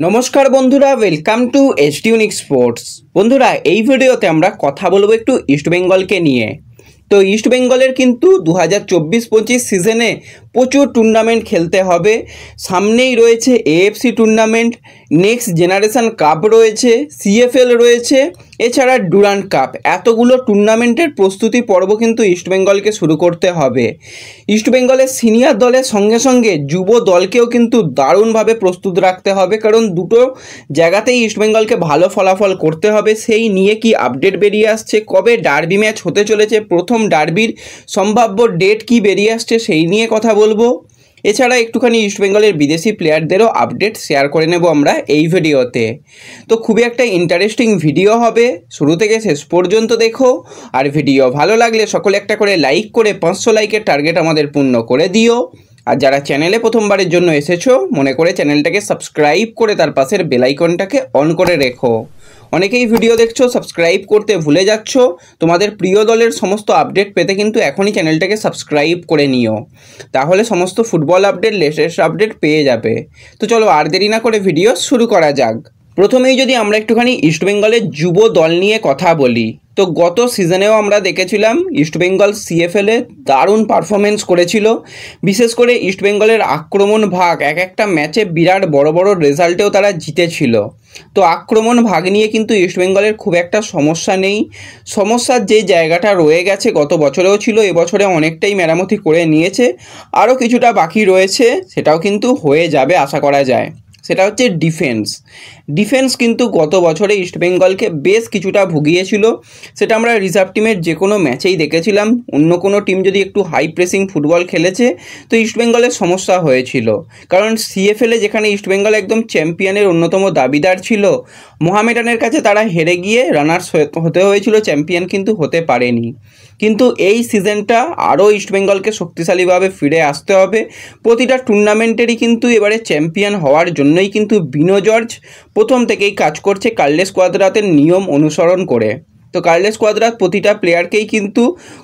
নমস্কার বন্ধুরা, welcome to এসটিউনিক sports. বন্ধুরা, এই ভিডিওতে আমরা কথা বলবো একটু ইস্টবেঙ্গলকে নিয়ে। তো ইস্টবেঙ্গলের কিন্তু 2024-25 সিজনে প্রচুর টুর্নামেন্ট খেলতে হবে। সামনেই রয়েছে AFC tournament, next generation cup রয়েছে, সিএফএল রয়েছে, এছাড়া ডুরান্ড কাপ। এতগুলো টুর্নামেন্টের প্রস্তুতি পর্ব কিন্তু ইস্টবেঙ্গলকে শুরু করতে হবে। ইস্টবেঙ্গলের সিনিয়র দলের সঙ্গে সঙ্গে যুব দলকেও কিন্তু দারুণভাবে প্রস্তুত রাখতে হবে, কারণ দুটো জায়গাতেই ইস্টবেঙ্গলকে ভালো ফলাফল করতে হবে। সেই নিয়ে কি আপডেট বেরিয়ে আসছে, কবে ডার্বি ম্যাচ হতে চলেছে, প্রথম ডার্বির সম্ভাব্য ডেট কি বেরিয়ে আসছে, সেই নিয়ে কথা বলবো। এছাড়া একটুখানি ইস্টবেঙ্গলের বিদেশি প্লেয়ারদেরও আপডেট শেয়ার করে নেব আমরা এই ভিডিওতে। তো খুবই একটা ইন্টারেস্টিং ভিডিও হবে, শুরু থেকে শেষ পর্যন্ত দেখো। আর ভিডিও ভালো লাগলে সকলে একটা করে লাইক করে 500 লাইকের টার্গেট আমাদের পূর্ণ করে দিও। আর যারা চ্যানেলে প্রথমবারের জন্য এসেছো, মনে করে চ্যানেলটাকে সাবস্ক্রাইব করে তার পাশের বেল আইকনটাকে অন করে রেখো। অনেকেই ভিডিও দেখছো, সাবস্ক্রাইব করতে ভুলে যাচ্ছ। তোমাদের প্রিয় দলের সমস্ত আপডেট পেতে কিন্তু এখনই চ্যানেলটাকে সাবস্ক্রাইব করে নিও, তাহলে সমস্ত ফুটবল আপডেট, লেটেস্ট আপডেট পেয়ে যাবে। তো চলো আর দেরি না করে ভিডিও শুরু করা যাক। প্রথমেই যদি আমরা একটুখানি ইস্টবেঙ্গলের যুব দল নিয়ে কথা বলি, তো গত সিজনেও আমরা দেখেছিলাম ইস্টবেঙ্গল সিএফএলে দারুণ পারফরমেন্স করেছিল। বিশেষ করে ইস্টবেঙ্গলের আক্রমণ ভাগ এক একটা ম্যাচে বিরাট বড় বড় রেজাল্টেও তারা জিতেছিল। তো আক্রমণ ভাগ নিয়ে কিন্তু ইস্টবেঙ্গলের খুব একটা সমস্যা নেই। সমস্যার যে জায়গাটা রয়ে গেছে, গত বছরেও ছিল, এবছরে অনেকটাই মেরামতি করে নিয়েছে, আরও কিছুটা বাকি রয়েছে, সেটাও কিন্তু হয়ে যাবে আশা করা যায়। সেটা হচ্ছে ডিফেন্স কিন্তু গত বছরে ইস্টবেঙ্গলকে বেশ কিছুটা ভুগিয়েছিল। সেটা আমরা রিজার্ভ টিমের যে কোনো ম্যাচেই দেখেছিলাম। অন্য কোনো টিম যদি একটু হাই প্রেসিং ফুটবল খেলেছে তো ইস্টবেঙ্গলের সমস্যা হয়েছিল, কারণ সিএফএলে যেখানে ইস্টবেঙ্গল একদম চ্যাম্পিয়নের অন্যতম দাবিদার ছিল, মোহামেডানের কাছে তারা হেরে গিয়ে রানার্স হতে হয়েছিল, চ্যাম্পিয়ন কিন্তু হতে পারেনি। কিন্তু এই সিজনটা আরও ইস্টবেঙ্গলকে শক্তিশালীভাবে ফিরে আসতে হবে। প্রতিটা টুর্নামেন্টেরই কিন্তু এবারে চ্যাম্পিয়ন হওয়ার জন্যই কিন্তু বিনো জর্জ প্রথম থেকেই কাজ করছে কার্লেস কোয়াদ্রাতের নিয়ম অনুসরণ করে। তো কার্লেস কোয়াদ্রাত প্রতিটা প্লেয়ারকেই কিন্তু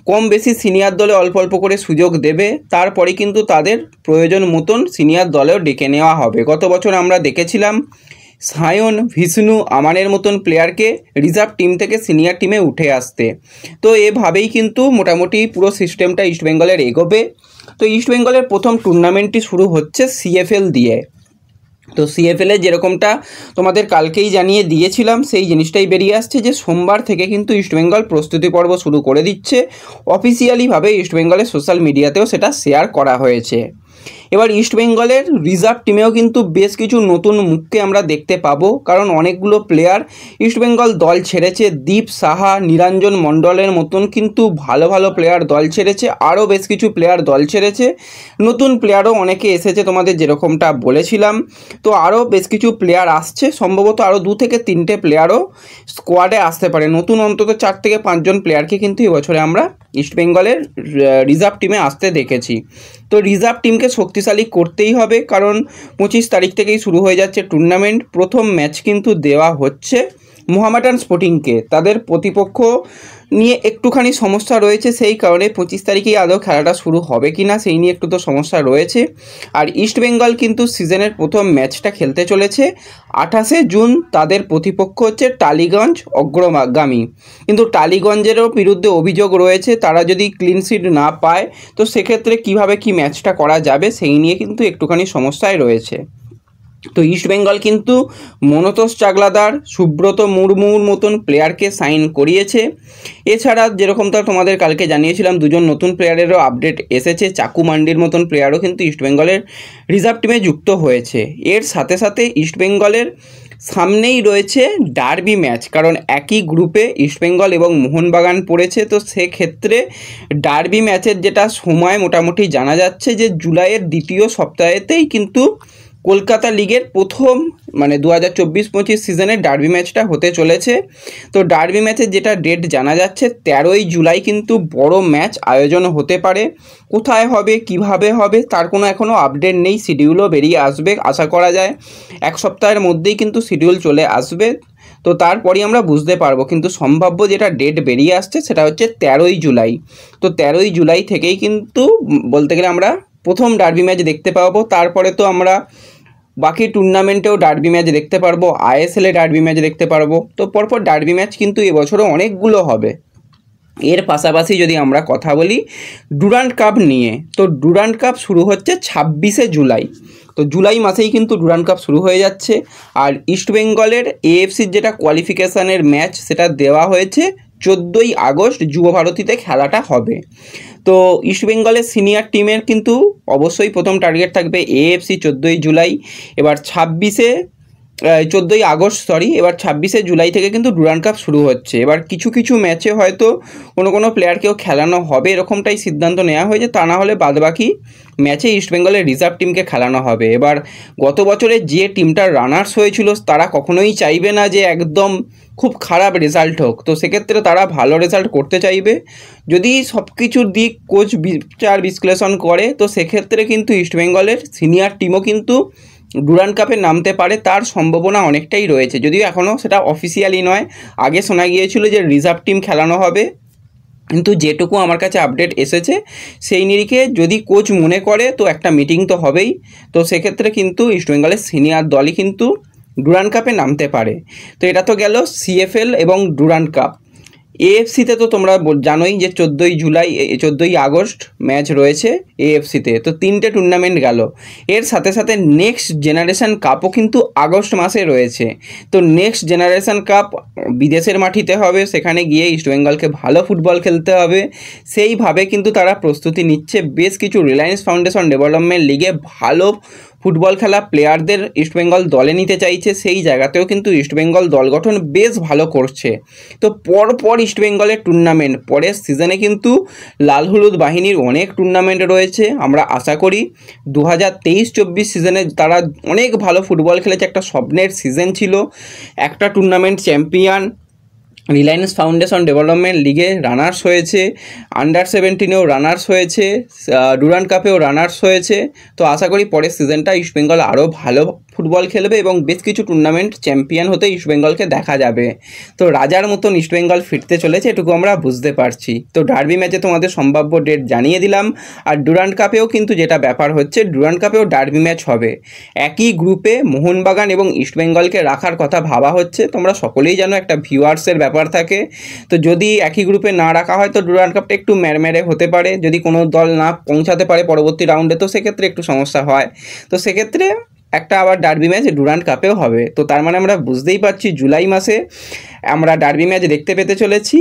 কম বেশি সিনিয়র দলে অল্প অল্প করে সুযোগ দেবে, তারপরে কিন্তু তাদের প্রয়োজন মতন সিনিয়র দলেও ডেকে নেওয়া হবে। গত বছর আমরা দেখেছিলাম সায়ন, ভিষ্ণু, আমানের মতন প্লেয়ারকে রিজার্ভ টিম থেকে সিনিয়র টিমে উঠে আসতে। তো এভাবেই কিন্তু মোটামুটি পুরো সিস্টেমটা ইস্টবেঙ্গলের এগোবে। তো ইস্টবেঙ্গলের প্রথম টুর্নামেন্টটি শুরু হচ্ছে সিএফএল দিয়ে। তো সিএফএলে যেরকমটা তোমাদের কালকেই জানিয়ে দিয়েছিলাম, সেই জিনিসটাই বেরিয়ে আসছে যে সোমবার থেকে কিন্তু ইস্টবেঙ্গল প্রস্তুতি পর্ব শুরু করে দিচ্ছে। অফিসিয়ালিভাবে ইস্টবেঙ্গলের সোশ্যাল মিডিয়াতেও সেটা শেয়ার করা হয়েছে। এবার ইস্টবেঙ্গলের রিজার্ভ টিমেও কিন্তু বেশ কিছু নতুন মুখকে আমরা দেখতে পাবো, কারণ অনেকগুলো প্লেয়ার ইস্টবেঙ্গল দল ছেড়েছে। দীপ সাহা, নিরঞ্জন মণ্ডলের মতন কিন্তু ভালো ভালো প্লেয়ার দল ছেড়েছে, আরও বেশ কিছু প্লেয়ার দল ছেড়েছে। নতুন প্লেয়ারও অনেকে এসেছে তোমাদের যেরকমটা বলেছিলাম। তো আরও বেশ কিছু প্লেয়ার আসছে, সম্ভবত আরও 2 থেকে 3টে প্লেয়ারও স্কোয়াডে আসতে পারে। নতুন অন্তত 4 থেকে 5 জন প্লেয়ারকে কিন্তু এবছরে আমরা ইস্টবেঙ্গলের রিজার্ভ টিমে আসতে দেখেছি। তো রিজার্ভ টিমকে শক্তিশালী করতেই হবে, কারণ 25 তারিখ থেকেই শুরু হয়ে যাচ্ছে টুর্নামেন্ট। প্রথম ম্যাচ কিন্তু দেওয়া হচ্ছে মোহামেডান স্পোর্টিংকে। তাদের প্রতিপক্ষ নিয়ে একটুখানি সমস্যা রয়েছে, সেই কারণে 25 তারিখেই আদৌ খেলাটা শুরু হবে কি না সেই নিয়ে একটু তো সমস্যা রয়েছে। আর ইস্টবেঙ্গল কিন্তু সিজনের প্রথম ম্যাচটা খেলতে চলেছে 28শে জুন। তাদের প্রতিপক্ষ হচ্ছে টালিগঞ্জ অগ্রগামী। কিন্তু টালিগঞ্জেরও বিরুদ্ধে অভিযোগ রয়েছে, তারা যদি ক্লিন শিট না পায় তো সেক্ষেত্রে কিভাবে কি ম্যাচটা করা যাবে সেই নিয়ে কিন্তু একটুখানি সমস্যায় রয়েছে। তো ইস্টবেঙ্গল কিন্তু মনতোষ চাগলাদার, সুব্রত মুর্মুর মতন প্লেয়ারকে সাইন করিয়েছে। এছাড়া যেরকমটা তোমাদের কালকে জানিয়েছিলাম, 2 জন নতুন প্লেয়ারেরও আপডেট এসেছে। চাকু মান্ডির মতন প্লেয়ারও কিন্তু ইস্টবেঙ্গলের রিজার্ভ টিমে যুক্ত হয়েছে। এর সাথে সাথে ইস্টবেঙ্গলের সামনেই রয়েছে ডার্বি ম্যাচ, কারণ একই গ্রুপে ইস্টবেঙ্গল এবং মোহনবাগান পড়েছে। তো সেক্ষেত্রে ডার্বি ম্যাচের যেটা সময় মোটামুটি জানা যাচ্ছে যে জুলাইয়ের দ্বিতীয় সপ্তাহেতেই কিন্তু কলকাতা লিগের প্রথম 2024-25 সিজনের ডার্বি ম্যাচটা হতে চলেছে। তো ডার্বি ম্যাচের যেটা ডেট জানা যাচ্ছে 13ই জুলাই কিন্তু বড় ম্যাচ আয়োজন হতে পারে। কোথায় হবে, কিভাবে হবে তার কোনো এখনও আপডেট নেই। শিডিউলও বেরিয়ে আসবে আশা করা যায়, 1 সপ্তাহের মধ্যেই কিন্তু শিডিউল চলে আসবে। তো তারপরেই আমরা বুঝতে পারবো, কিন্তু সম্ভাব্য যেটা ডেট বেরিয়ে আসছে সেটা হচ্ছে 13ই জুলাই। তো 13ই জুলাই থেকেই কিন্তু বলতে গেলে আমরা প্রথম ডার্বি ম্যাচ দেখতে পাবো। তারপরে তো আমরা বাকি টুর্নামেন্টেও ডার্বি ম্যাচ দেখতে পারবো, আইএসএলে ডার্বি ম্যাচ দেখতে পারবো। তো পরপর ডার্বি ম্যাচ কিন্তু এবছরও অনেকগুলো হবে। এর পাশাপাশি যদি আমরা কথা বলি ডুরান্ড কাপ নিয়ে, তো ডুরান্ড কাপ শুরু হচ্ছে 26শে জুলাই। তো জুলাই মাসেই কিন্তু ডুরান্ড কাপ শুরু হয়ে যাচ্ছে। আর ইস্টবেঙ্গলের এএফসির যেটা কোয়ালিফিকেশানের ম্যাচ সেটা দেওয়া হয়েছে 14ই আগস্ট যুব ভারতীতে খেলাটা হবে। তো ইস্টবেঙ্গলের সিনিয়র টিমের কিন্তু অবশ্যই প্রথম টার্গেট থাকবে এএফসি 14ই জুলাই। এবার 14ই আগস্ট এবার 26শে জুলাই থেকে কিন্তু ডুরান্ড কাপ শুরু হচ্ছে। এবার কিছু কিছু ম্যাচে হয়তো কোনো প্লেয়ারকেও খেলানো হবে এরকমটাই সিদ্ধান্ত নেওয়া হয়েছে, তা না হলে বাদবাকি ম্যাচে ইস্টবেঙ্গলের রিজার্ভ টিমকে খেলানো হবে। এবার গত বছরে যে টিমটার রানার্স হয়েছিল তারা কখনোই চাইবে না যে একদম খুব খারাপ রেজাল্ট হোক, তো সেক্ষেত্রে তারা ভালো রেজাল্ট করতে চাইবে। যদি সব কিছুর দিক কোচ বিচার বিশ্লেষণ করে তো সেক্ষেত্রে কিন্তু ইস্টবেঙ্গলের সিনিয়র টিমও কিন্তু ডুরান্ড কাপে নামতে পারে, তার সম্ভাবনা অনেকটাই রয়েছে। যদিও এখনও সেটা অফিসিয়ালি নয়, আগে শোনা গিয়েছিল যে রিজার্ভ টিম খেলানো হবে, কিন্তু যেটুকু আমার কাছে আপডেট এসেছে সেই নিরিখে যদি কোচ মনে করে তো একটা মিটিং তো হবেই। তো সেক্ষেত্রে কিন্তু ইস্টবেঙ্গলের সিনিয়র দলই কিন্তু ডুরান্ড কাপে নামতে পারে। তো এটা তো গেল সিএফএল এবং ডুরান্ড কাপ। এএফসিতে তো তোমরা জানোই যে 14ই আগস্ট ম্যাচ রয়েছে এএফসিতে। তো 3টে টুর্নামেন্ট গেল। এর সাথে সাথে নেক্সট জেনারেশন কাপও কিন্তু আগস্ট মাসে রয়েছে। তো নেক্সট জেনারেশন কাপ বিদেশের মাটিতে হবে, সেখানে গিয়ে ইস্টবেঙ্গলকে ভালো ফুটবল খেলতে হবে। সেইভাবে কিন্তু তারা প্রস্তুতি নিচ্ছে। বেশ কিছু রিলায়েন্স ফাউন্ডেশন ডেভেলপমেন্ট লিগে ভালো ফুটবল খেলা প্লেয়ারদের ইস্টবেঙ্গল দলে নিতে চাইছে, সেই জায়গাতেও কিন্তু ইস্টবেঙ্গল দল গঠন বেশ ভালো করছে। তো পরপর ইস্টবেঙ্গলের টুর্নামেন্ট, পরের সিজনে কিন্তু লাল হলুদ বাহিনীর অনেক টুর্নামেন্ট রয়েছে। আমরা আশা করি 2023-24 সিজনে তারা অনেক ভালো ফুটবল খেলেছে, একটা স্বপ্নের সিজন ছিল। একটা tournament champion, Reliance foundation development লিগে রানার্স হয়েছে, আন্ডার 17-এও রানার্স হয়েছে, ডুরান্ড কাপেও রানার্স হয়েছে। তো আশা করি পরের সিজনটা ইস্টবেঙ্গল আরও ভালো ফুটবল খেলবে এবং বেশ কিছু টুর্নামেন্ট চ্যাম্পিয়ন হতে ইস্টবেঙ্গলকে দেখা যাবে। তো রাজার মতন ইস্টবেঙ্গল ফিরতে চলেছে, এটুকু আমরা বুঝতে পারছি। তো ডার্বি ম্যাচে তোমাদের সম্ভাব্য ডেট জানিয়ে দিলাম। আর ডুরান্ড কাপেও কিন্তু যেটা ব্যাপার হচ্ছে, ডুরান্ড কাপেও ডার্বি ম্যাচ হবে। একই গ্রুপে মোহনবাগান এবং ইস্টবেঙ্গলকে রাখার কথা ভাবা হচ্ছে। তোমরা সকলেই জানো একটা ভিউয়ার্সের ব্যাপার থাকে। তো যদি একই গ্রুপে না রাখা হয় তো ডুরান্ড কাপটা একটু ম্যারম্যারে হতে পারে। যদি কোনো দল না পৌঁছাতে পারে পরবর্তী রাউন্ডে তো সেক্ষেত্রে একটু সমস্যা হয়। তো সেক্ষেত্রে একটা আবার ডার্বি ম্যাচ ডুরান্ড কাপেও হবে। তো তার মানে আমরা বুঝতেই পারছি জুলাই মাসে আমরা ডার্বি ম্যাচ দেখতে পেতে চলেছি।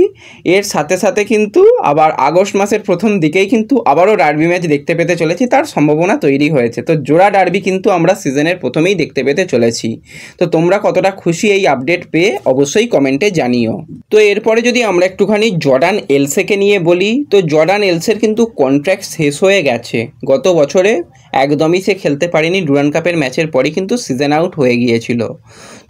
এর সাথে সাথে কিন্তু আবার আগস্ট মাসের প্রথম দিকেই কিন্তু আবারও ডার্বি ম্যাচ দেখতে পেতে চলেছি, তার সম্ভাবনা তৈরি হয়েছে। তো জোড়া ডার্বি কিন্তু আমরা সিজনের প্রথমেই দেখতে পেতে চলেছি। তো তোমরা কতটা খুশি এই আপডেট পেয়ে অবশ্যই কমেন্টে জানিও। তো এরপরে যদি আমরা একটুখানি জর্ডান এলসেকে নিয়ে বলি, তো জর্ডান এলসের কিন্তু কন্ট্রাক্ট শেষ হয়ে গেছে। গত বছরে একদমই সে খেলতে পারেনি, ডুরান্ড কাপের ম্যাচের পরই কিন্তু সিজন আউট হয়ে গিয়েছিল।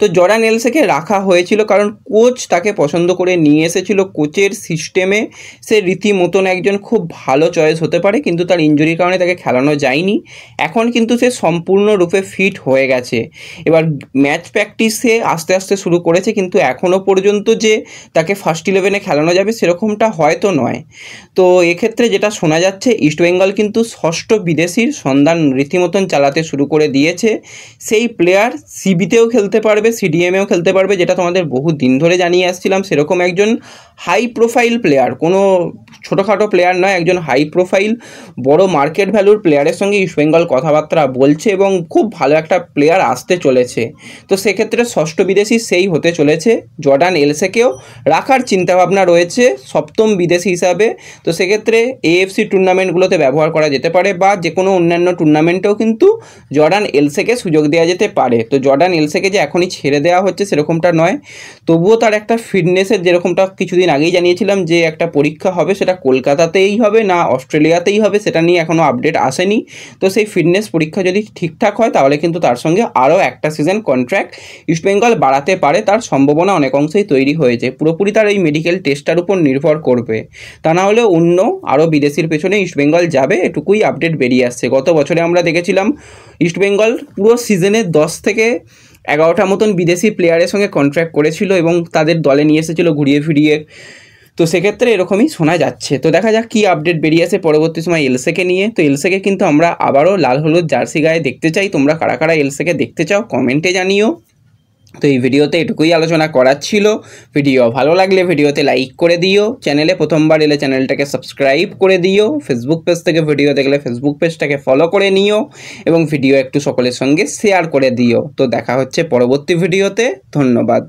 তো জর্ডান এলসেকে রাখা হয়েছিল কারণ কোচ তাকে পছন্দ করে নিয়ে এসেছিল। কোচের সিস্টেমে সে রীতিমতন একজন খুব ভালো চয়েস হতে পারে, কিন্তু তার ইনজুরির কারণে তাকে খেলানো যায়নি। এখন কিন্তু সে সম্পূর্ণরূপে ফিট হয়ে গেছে। এবার ম্যাচ প্র্যাকটিসে আস্তে আস্তে শুরু করেছে, কিন্তু এখনও পর্যন্ত যে তাকে ফার্স্ট 11-এ খেলানো যাবে সেরকমটা হয়তো নয়। তো এক্ষেত্রে যেটা শোনা যাচ্ছে ইস্টবেঙ্গল কিন্তু ষষ্ঠ বিদেশির সন্ধান রীতিমতন চালাতে শুরু করে দিয়েছে। সেই প্লেয়ার সিবিতেও খেলতে পারবে, সিডিএমেও খেলতে পারবে, যেটা তোমাদের বহু দিন ধরে জানিয়ে আসছিলাম। সেরকম একজন হাই প্রোফাইল প্লেয়ার, কোনো ছোটোখাটো প্লেয়ার নয়, একজন হাই প্রোফাইল বড় মার্কেট ভ্যালুর প্লেয়ারের সঙ্গে ইস্টবেঙ্গল কথাবার্তা বলছে এবং খুব ভালো একটা প্লেয়ার আসতে চলেছে। তো সেক্ষেত্রে ষষ্ঠ বিদেশি সেই হতে চলেছে। জর্ডান এলসেকেও রাখার চিন্তাভাবনা রয়েছে সপ্তম বিদেশি হিসাবে। তো সেক্ষেত্রে এএফসি টুর্নামেন্টগুলোতে ব্যবহার করা যেতে পারে বা যে কোনো অন্যান্য টুর্নামেন্টেও কিন্তু জর্ডান এলসেকে সুযোগ দেওয়া যেতে পারে। তো জর্ডান এলসেকে যে এখনই ছেড়ে দেওয়া হচ্ছে সেরকমটা নয়, তবুও তার একটা ফিটনেসের, যেরকমটা কিছুদিন আগেই জানিয়েছিলাম যে একটা পরীক্ষা হবে, সেটা কলকাতাতেই হবে না অস্ট্রেলিয়াতেই হবে সেটা নিয়ে এখনও আপডেট আসেনি। তো সেই ফিটনেস পরীক্ষা যদি ঠিকঠাক হয় তাহলে কিন্তু তার সঙ্গে আরও একটা সিজন কন্ট্রাক্ট ইস্টবেঙ্গল বাড়াতে পারে, তার সম্ভাবনা অনেক অংশেই তৈরি হয়েছে। পুরোপুরি তার এই মেডিকেল টেস্টটার উপর নির্ভর করবে, তা না হলে অন্য আরও বিদেশির পেছনে ইস্টবেঙ্গল যাবে, এটুকুই আপডেট বেরিয়ে আসছে। গত বছরে আমরা দেখেছিলাম ইস্টবেঙ্গল পুরো সিজনে 10 থেকে 11টা মতন বিদেশি প্লেয়ারের সঙ্গে কন্ট্রাক্ট করেছিল এবং তাদের দলে নিয়ে এসেছিলো ঘুরিয়ে ফিরিয়ে। তো সেক্ষেত্রে এরকমই শোনা যাচ্ছে। তো দেখা যাক কী আপডেট বেরিয়ে আসে পরবর্তী সময় এলসেকে নিয়ে। তো এলসেকে কিন্তু আমরা আবারও লাল হলুদ জার্সি গায়ে দেখতে চাই। তোমরা কারা কারা এলসেকে দেখতে চাও কমেন্টে জানিও। তো এই ভিডিওতে এটুকুই আলোচনা করার ছিল। ভিডিও ভালো লাগলে ভিডিওতে লাইক করে দিও, চ্যানেলে প্রথমবার এলে চ্যানেলটাকে সাবস্ক্রাইব করে দিও, ফেসবুক পেজ থেকে ভিডিও দেখলে ফেসবুক পেজটাকে ফলো করে নিও এবং ভিডিও একটু সকলের সঙ্গে শেয়ার করে দিও। তো দেখা হচ্ছে পরবর্তী ভিডিওতে। ধন্যবাদ।